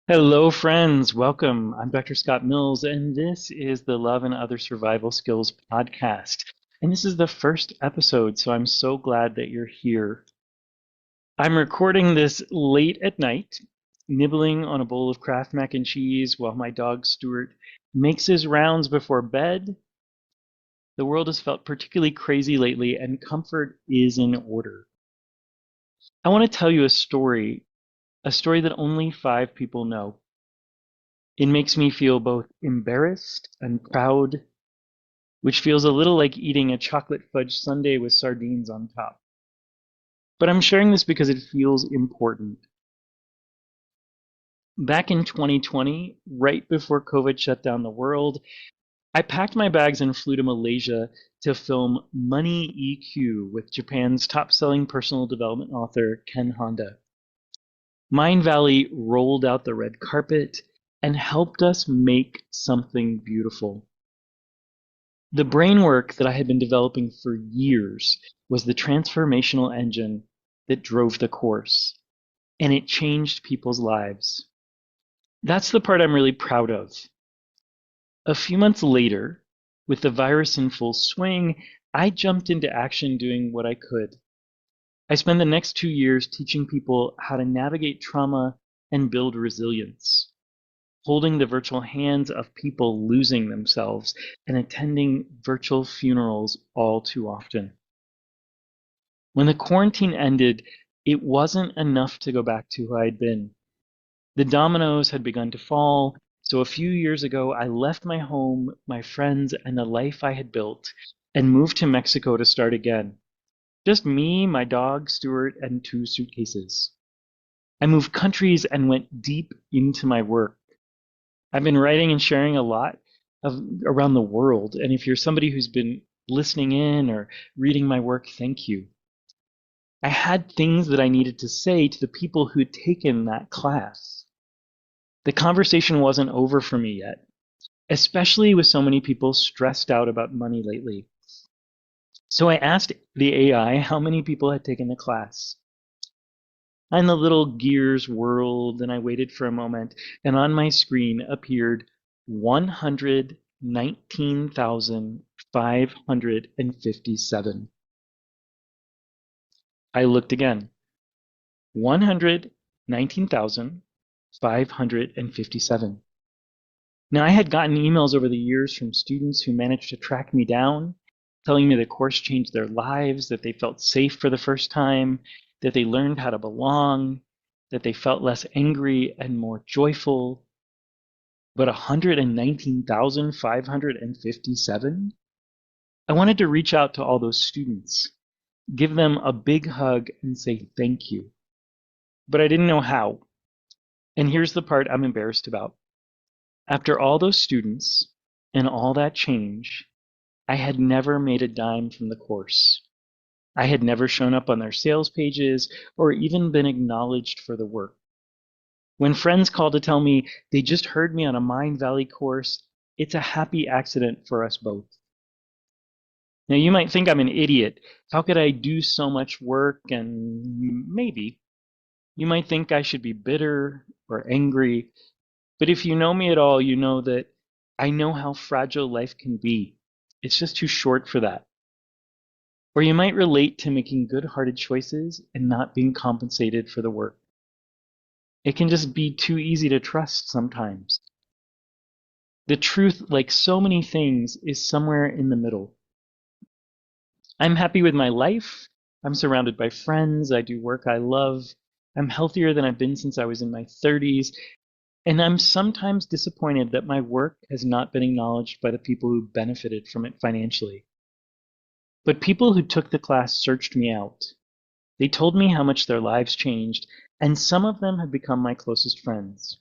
Hello, friends. Welcome. I'm Dr. Scott Mills, and this is the Love and Other Survival Skills podcast. And this is the first episode, so I'm so glad that you're here. I'm recording this late at night, nibbling on a bowl of Kraft mac and cheese while my dog Stuart makes his rounds before bed. The world has felt particularly crazy lately, and comfort is in order. I want to tell you a story that only 5 people know. It makes me feel both embarrassed and proud, which feels a little like eating a chocolate fudge sundae with sardines on top. But I'm sharing this because it feels important. Back in 2020, right before COVID shut down the world, I packed my bags and flew to Malaysia to film Money EQ with Japan's top selling personal development author, Ken Honda. Mindvalley rolled out the red carpet and helped us make something beautiful. The brain work that I had been developing for years was the transformational engine that drove the course, and it changed people's lives. That's the part I'm really proud of. A few months later, with the virus in full swing, I jumped into action doing what I could. I spent the next 2 years teaching people how to navigate trauma and build resilience, holding the virtual hands of people losing themselves and attending virtual funerals all too often. When the quarantine ended, it wasn't enough to go back to who I'd been. The dominoes had begun to fall, so a few years ago I left my home, my friends, and the life I had built and moved to Mexico to start again. Just me, my dog, Stuart, and 2 suitcases. I moved countries and went deep into my work. I've been writing and sharing a lot around the world, and if you're somebody who's been listening in or reading my work, thank you. I had things that I needed to say to the people who'd taken that class. The conversation wasn't over for me yet, especially with so many people stressed out about money lately. So I asked the AI how many people had taken the class. And the little gears whirled, and I waited for a moment, and on my screen appeared 119,557. I looked again. 119,557. Now, I had gotten emails over the years from students who managed to track me down, telling me the course changed their lives, that they felt safe for the first time, that they learned how to belong, that they felt less angry and more joyful. But 119,557? I wanted to reach out to all those students, give them a big hug, and say thank you. But I didn't know how. And here's the part I'm embarrassed about. After all those students and all that change, I had never made a dime from the course. I had never shown up on their sales pages or even been acknowledged for the work. When friends call to tell me they just heard me on a Mindvalley course, it's a happy accident for us both. Now, you might think I'm an idiot. How could I do so much work? And maybe. You might think I should be bitter or angry. But if you know me at all, you know that I know how fragile life can be. It's just too short for that. Or you might relate to making good-hearted choices and not being compensated for the work. It can just be too easy to trust sometimes. The truth, like so many things, is somewhere in the middle. I'm happy with my life. I'm surrounded by friends. I do work I love. I'm healthier than I've been since I was in my 30s. And I'm sometimes disappointed that my work has not been acknowledged by the people who benefited from it financially. But people who took the class searched me out. They told me how much their lives changed, and some of them have become my closest friends.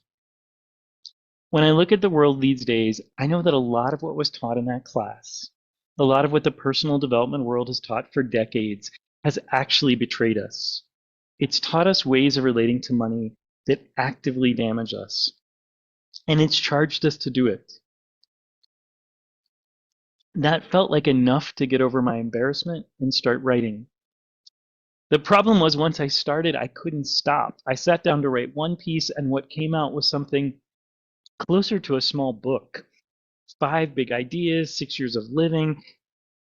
When I look at the world these days, I know that a lot of what was taught in that class, a lot of what the personal development world has taught for decades, has actually betrayed us. It's taught us ways of relating to money that actively damage us, and it's charged us to do it. That felt like enough to get over my embarrassment and start writing. The problem was once I started, I couldn't stop. I sat down to write one piece, and what came out was something closer to a small book. 5 big ideas, 6 years of living,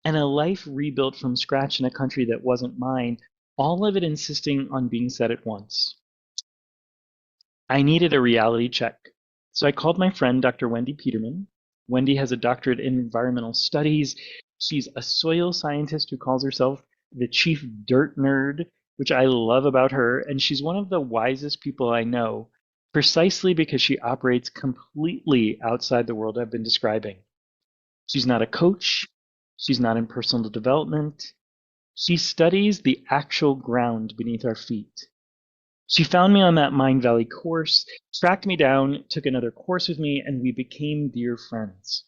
and a life rebuilt from scratch in a country that wasn't mine, all of it insisting on being said at once. I needed a reality check. So I called my friend, Dr. Wendy Peterman. Wendy has a doctorate in environmental studies. She's a soil scientist who calls herself the chief dirt nerd, which I love about her. And she's one of the wisest people I know, precisely because she operates completely outside the world I've been describing. She's not a coach. She's not in personal development. She studies the actual ground beneath our feet. She found me on that Mindvalley course, tracked me down, took another course with me, and we became dear friends.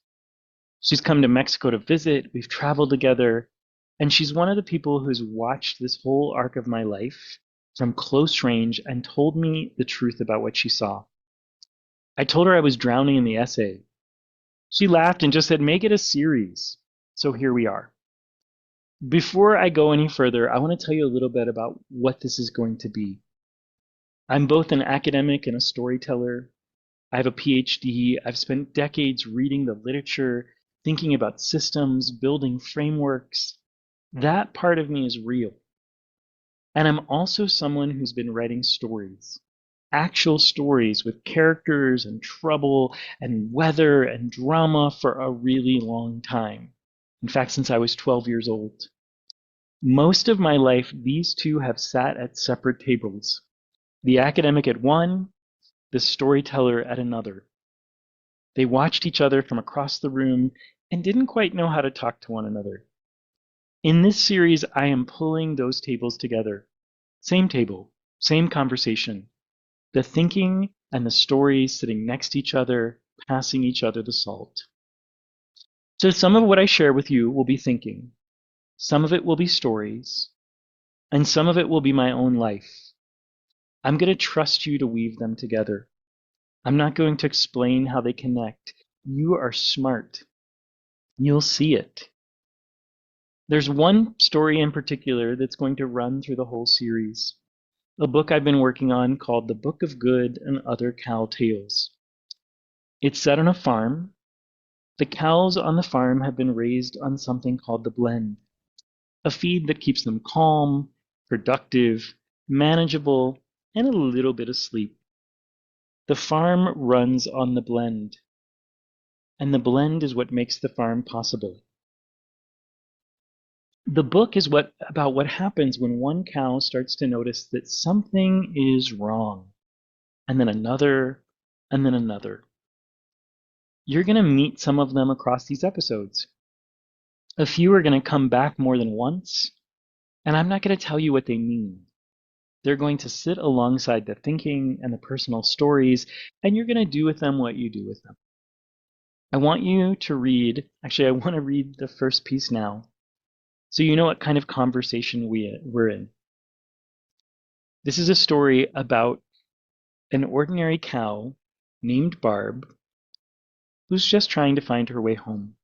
She's come to Mexico to visit, we've traveled together, and she's one of the people who's watched this whole arc of my life from close range and told me the truth about what she saw. I told her I was drowning in the essay. She laughed and just said, make it a series. So here we are. Before I go any further, I want to tell you a little bit about what this is going to be. I'm both an academic and a storyteller. I have a PhD. I've spent decades reading the literature, thinking about systems, building frameworks. That part of me is real. And I'm also someone who's been writing stories, actual stories with characters and trouble and weather and drama for a really long time. In fact, since I was 12 years old. Most of my life, these two have sat at separate tables. The academic at one, the storyteller at another. They watched each other from across the room and didn't quite know how to talk to one another. In this series, I am pulling those tables together. Same table, same conversation. The thinking and the stories sitting next to each other, passing each other the salt. So some of what I share with you will be thinking. Some of it will be stories. And some of it will be my own life. I'm going to trust you to weave them together. I'm not going to explain how they connect. You are smart. You'll see it. There's one story in particular that's going to run through the whole series. A book I've been working on called The Book of Good and Other Cow Tales. It's set on a farm. The cows on the farm have been raised on something called the blend, a feed that keeps them calm, productive, manageable, and a little bit asleep. The farm runs on the blend, and the blend is what makes the farm possible. The book is about what happens when one cow starts to notice that something is wrong, and then another, and then another. You're going to meet some of them across these episodes. A few are going to come back more than once, and I'm not going to tell you what they mean. They're going to sit alongside the thinking and the personal stories, and you're going to do with them what you do with them. I want you to read, actually, I want to read the first piece now, so you know what kind of conversation we're in. This is a story about an ordinary cow named Barb who's just trying to find her way home.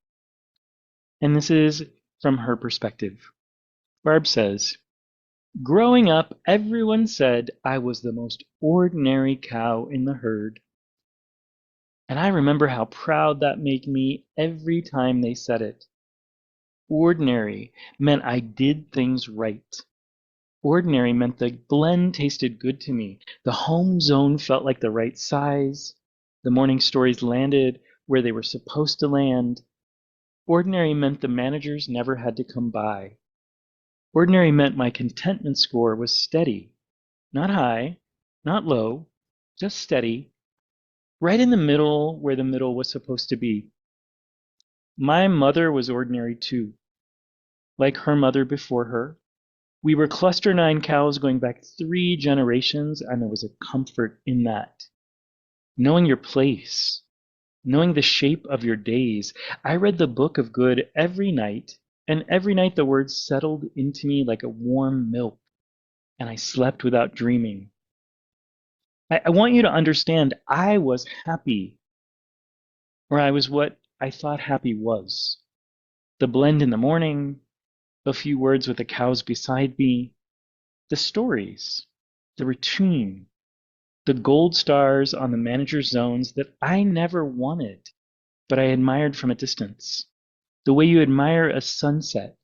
And this is from her perspective. Barb says, growing up, everyone said I was the most ordinary cow in the herd. And I remember how proud that made me every time they said it. Ordinary meant I did things right. Ordinary meant the blend tasted good to me. The home zone felt like the right size. The morning stories landed where they were supposed to land. Ordinary meant the managers never had to come by. Ordinary meant my contentment score was steady. Not high, not low, just steady. Right in the middle where the middle was supposed to be. My mother was ordinary too. Like her mother before her. We were cluster 9 cows going back 3 generations, and there was a comfort in that. Knowing your place, knowing the shape of your days. I read the Book of Good every night, and every night the words settled into me like a warm milk, and I slept without dreaming. I want you to understand I was happy, or I was what I thought happy was. The blend in the morning, a few words with the cows beside me, The stories, the routine, the gold stars on the manager's zones that I never wanted, but I admired from a distance. The way you admire a sunset.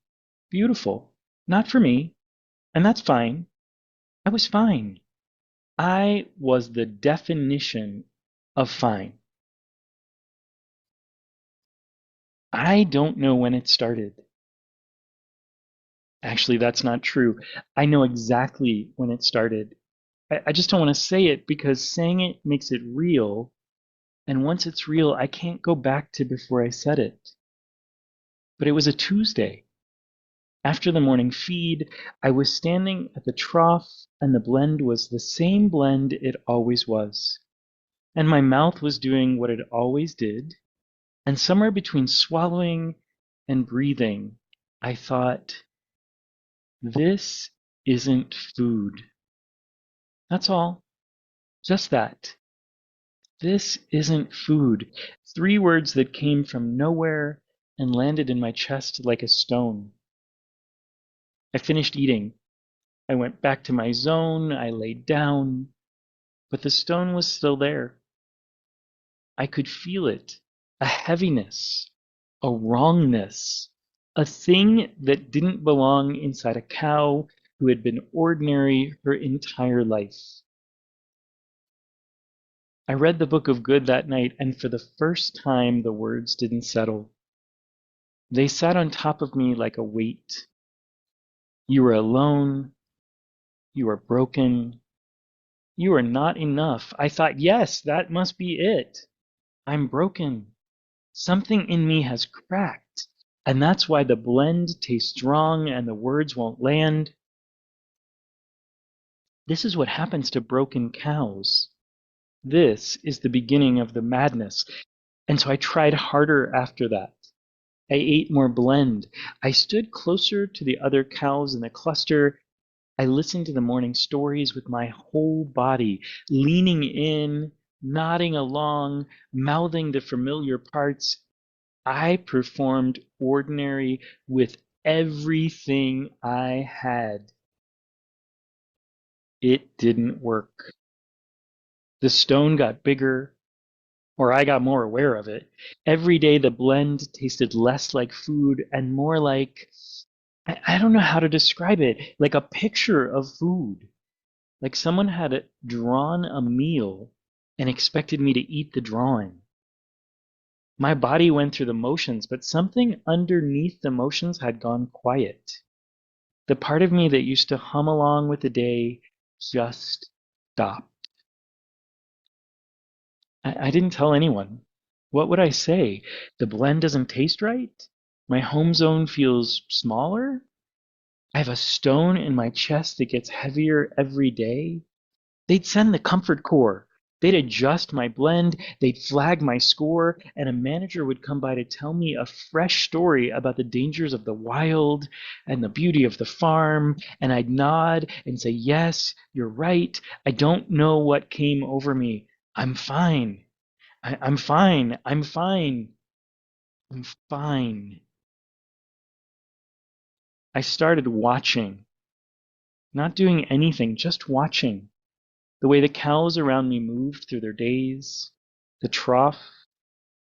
Beautiful. Not for me. And that's fine. I was fine. I was the definition of fine. I don't know when it started. Actually, that's not true. I know exactly when it started. I just don't want to say it because saying it makes it real. And once it's real, I can't go back to before I said it. But it was a Tuesday. After the morning feed, I was standing at the trough, and the blend was the same blend it always was. And my mouth was doing what it always did. And somewhere between swallowing and breathing, I thought, this isn't food. That's all. Just that. This isn't food. 3 words that came from nowhere and landed in my chest like a stone. I finished eating. I went back to my zone. I laid down. But the stone was still there. I could feel it. A heaviness. A wrongness. A thing that didn't belong inside a cow who had been ordinary her entire life. I read the Book of Good that night, and for the first time the words didn't settle. They sat on top of me like a weight. You are alone. You are broken. You are not enough. I thought, yes, that must be it. I'm broken. Something in me has cracked. And that's why the blend tastes strong and the words won't land. This is what happens to broken cows. This is the beginning of the madness. And so I tried harder after that. I ate more blend. I stood closer to the other cows in the cluster. I listened to the morning stories with my whole body, leaning in, nodding along, mouthing the familiar parts. I performed ordinary with everything I had. It didn't work. The stone got bigger, or I got more aware of it. Every day the blend tasted less like food and more like, I don't know how to describe it, like a picture of food. Like someone had drawn a meal and expected me to eat the drawing. My body went through the motions, but something underneath the motions had gone quiet. The part of me that used to hum along with the day just stopped. I didn't tell anyone. What would I say? The blend doesn't taste right? My home zone feels smaller? I have a stone in my chest that gets heavier every day? They'd send the comfort corps. They'd adjust my blend, they'd flag my score, and a manager would come by to tell me a fresh story about the dangers of the wild and the beauty of the farm, and I'd nod and say, yes, you're right. I don't know what came over me. I'm fine. I'm fine. I'm fine. I'm fine. I started watching, not doing anything, just watching. The way the cows around me moved through their days, the trough,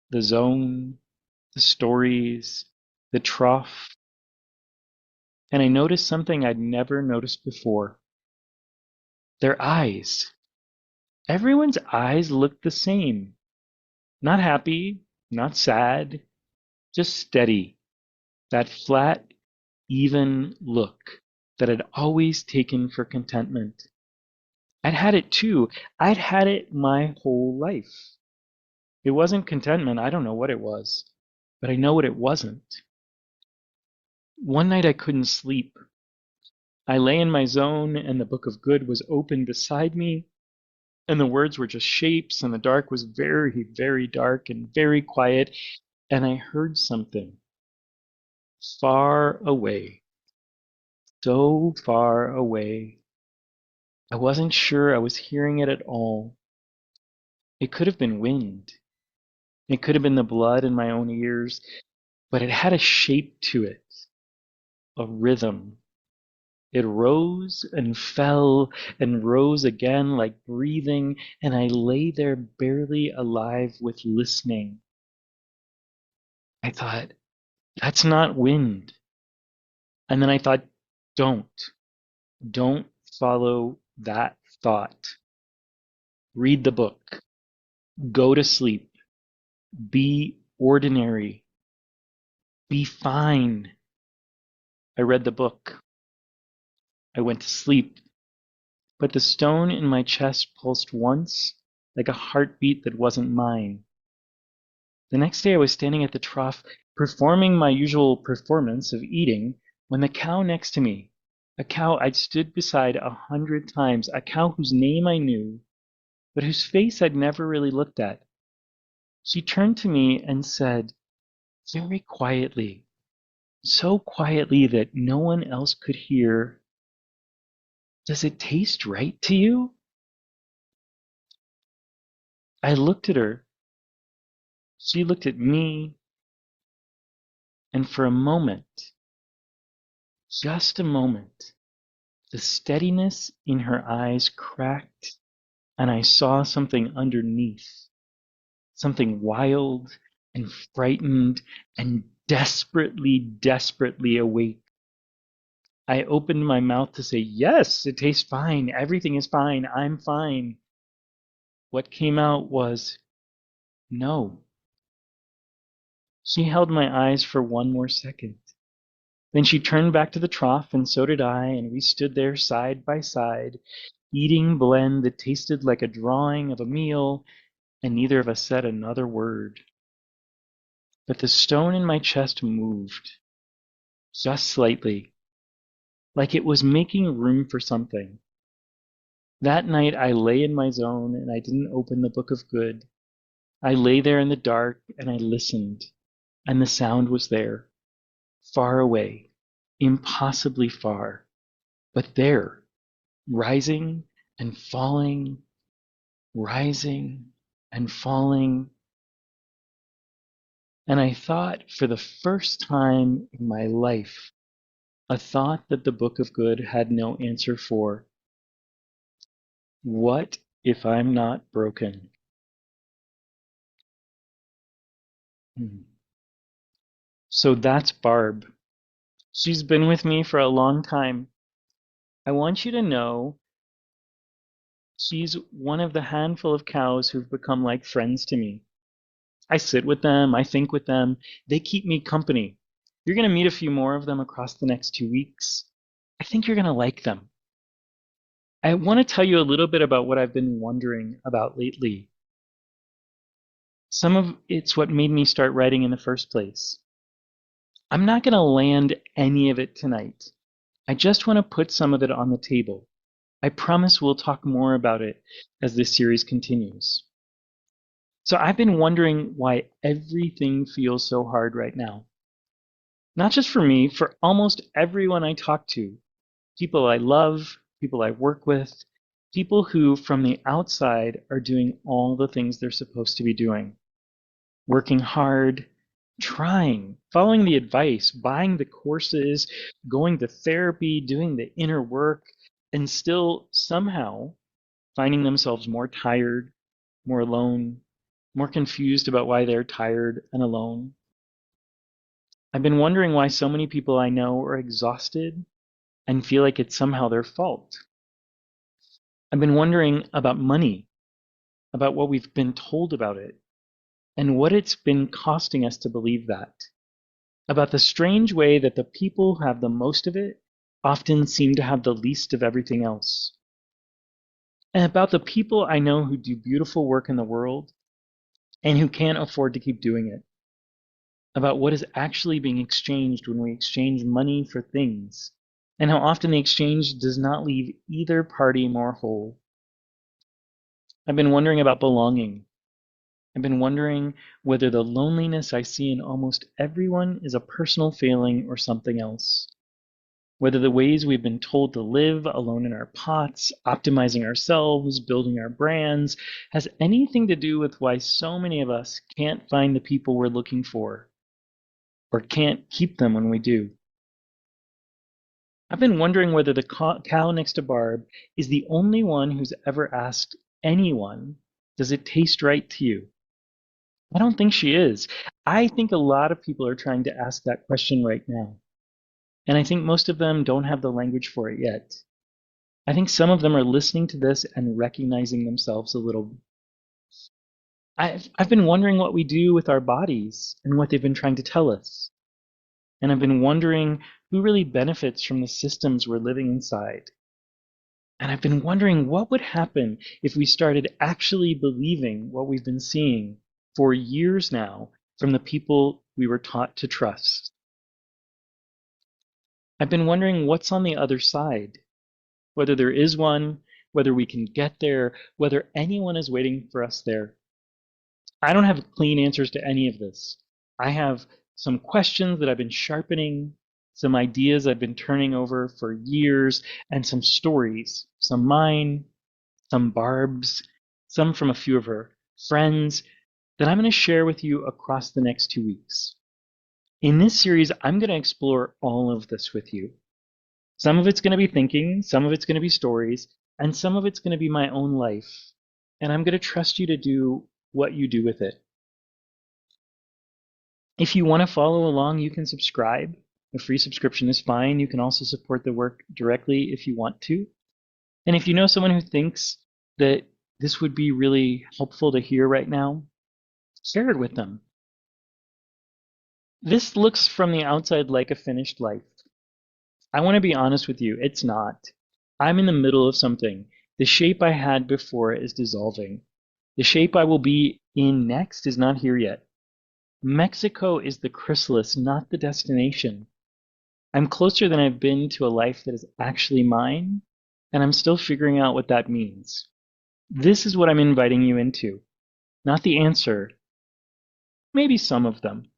the zone, the stories, the trough. And I noticed something I'd never noticed before. Their eyes. Everyone's eyes looked the same. Not happy, not sad, just steady. That flat, even look that I'd always taken for contentment. I'd had it too. I'd had it my whole life. It wasn't contentment. I don't know what it was, but I know what it wasn't. One night I couldn't sleep. I lay in my zone, and the Book of Good was open beside me, and the words were just shapes, and the dark was very, very dark and very quiet, and I heard something far away, so far away. I wasn't sure I was hearing it at all. It could have been wind. It could have been the blood in my own ears, but it had a shape to it, a rhythm. It rose and fell and rose again like breathing, and I lay there barely alive with listening. I thought, that's not wind. And then I thought, don't, don't follow that thought. Read the book. Go to sleep. Be ordinary. Be fine. I read the book. I went to sleep. But the stone in my chest pulsed once, like a heartbeat that wasn't mine. The next day I was standing at the trough, performing my usual performance of eating, when the cow next to me, a cow I'd stood beside 100 times, a cow whose name I knew, but whose face I'd never really looked at, she turned to me and said, very quietly, so quietly that no one else could hear, does it taste right to you? I looked at her. She looked at me, and for a moment, just a moment, the steadiness in her eyes cracked, and I saw something underneath, something wild and frightened and desperately, desperately awake. I opened my mouth to say, yes, it tastes fine. Everything is fine. I'm fine. What came out was, no. She held my eyes for one more second. Then she turned back to the trough, and so did I, and we stood there side by side, eating blend that tasted like a drawing of a meal, and neither of us said another word. But the stone in my chest moved, just slightly, like it was making room for something. That night I lay in my zone, and I didn't open the Book of Good. I lay there in the dark, and I listened, and the sound was there, far away, impossibly far, but there, rising and falling, rising and falling. And I thought for the first time in my life, a thought that the Book of Good had no answer for. What if I'm not broken? So that's Barb. She's been with me for a long time. I want you to know she's one of the handful of cows who've become like friends to me. I sit with them, I think with them, they keep me company. You're going to meet a few more of them across the next 2 weeks. I think you're going to like them. I want to tell you a little bit about what I've been wondering about lately. Some of it's what made me start writing in the first place. I'm not going to land any of it tonight. I just want to put some of it on the table. I promise we'll talk more about it as this series continues. So I've been wondering why everything feels so hard right now. Not just for me, for almost everyone I talk to. People I love, people I work with, people who from the outside are doing all the things they're supposed to be doing. Working hard, trying, following the advice, buying the courses, going to therapy, doing the inner work, and still somehow finding themselves more tired, more alone, more confused about why they're tired and alone. I've been wondering why so many people I know are exhausted and feel like it's somehow their fault. I've been wondering about money, about what we've been told about it, and what it's been costing us to believe that. About the strange way that the people who have the most of it often seem to have the least of everything else. And about the people I know who do beautiful work in the world and who can't afford to keep doing it. About what is actually being exchanged when we exchange money for things, and how often the exchange does not leave either party more whole. I've been wondering about belonging. I've been wondering whether the loneliness I see in almost everyone is a personal failing or something else. Whether the ways we've been told to live alone in our pots, optimizing ourselves, building our brands, has anything to do with why so many of us can't find the people we're looking for, or can't keep them when we do. I've been wondering whether the cow next to Barb is the only one who's ever asked anyone, does it taste right to you? I don't think she is. I think a lot of people are trying to ask that question right now. And I think most of them don't have the language for it yet. I think some of them are listening to this and recognizing themselves a little. I've been wondering what we do with our bodies and what they've been trying to tell us. And I've been wondering who really benefits from the systems we're living inside. And I've been wondering what would happen if we started actually believing what we've been seeing for years now from the people we were taught to trust. I've been wondering what's on the other side, whether there is one, whether we can get there, whether anyone is waiting for us there. I don't have clean answers to any of this. I have some questions that I've been sharpening, some ideas I've been turning over for years, and some stories, some mine, some Barb's, some from a few of her friends that I'm going to share with you across the next 2 weeks. In this series, I'm going to explore all of this with you. Some of it's going to be thinking, some of it's going to be stories, and some of it's going to be my own life. And I'm going to trust you to do what you do with it. If you want to follow along, you can subscribe. A free subscription is fine. You can also support the work directly if you want to. And if you know someone who thinks that this would be really helpful to hear right now, share it with them. This looks from the outside like a finished life. I want to be honest with you, it's not. I'm in the middle of something. The shape I had before is dissolving. The shape I will be in next is not here yet. Mexico is the chrysalis, not the destination. I'm closer than I've been to a life that is actually mine, and I'm still figuring out what that means. This is what I'm inviting you into. Not the answer, maybe some of them,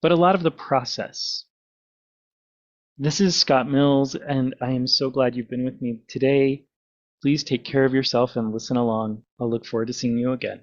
but a lot of the process. This is Scott Mills, and I am so glad you've been with me today. Please take care of yourself and listen along. I'll look forward to seeing you again.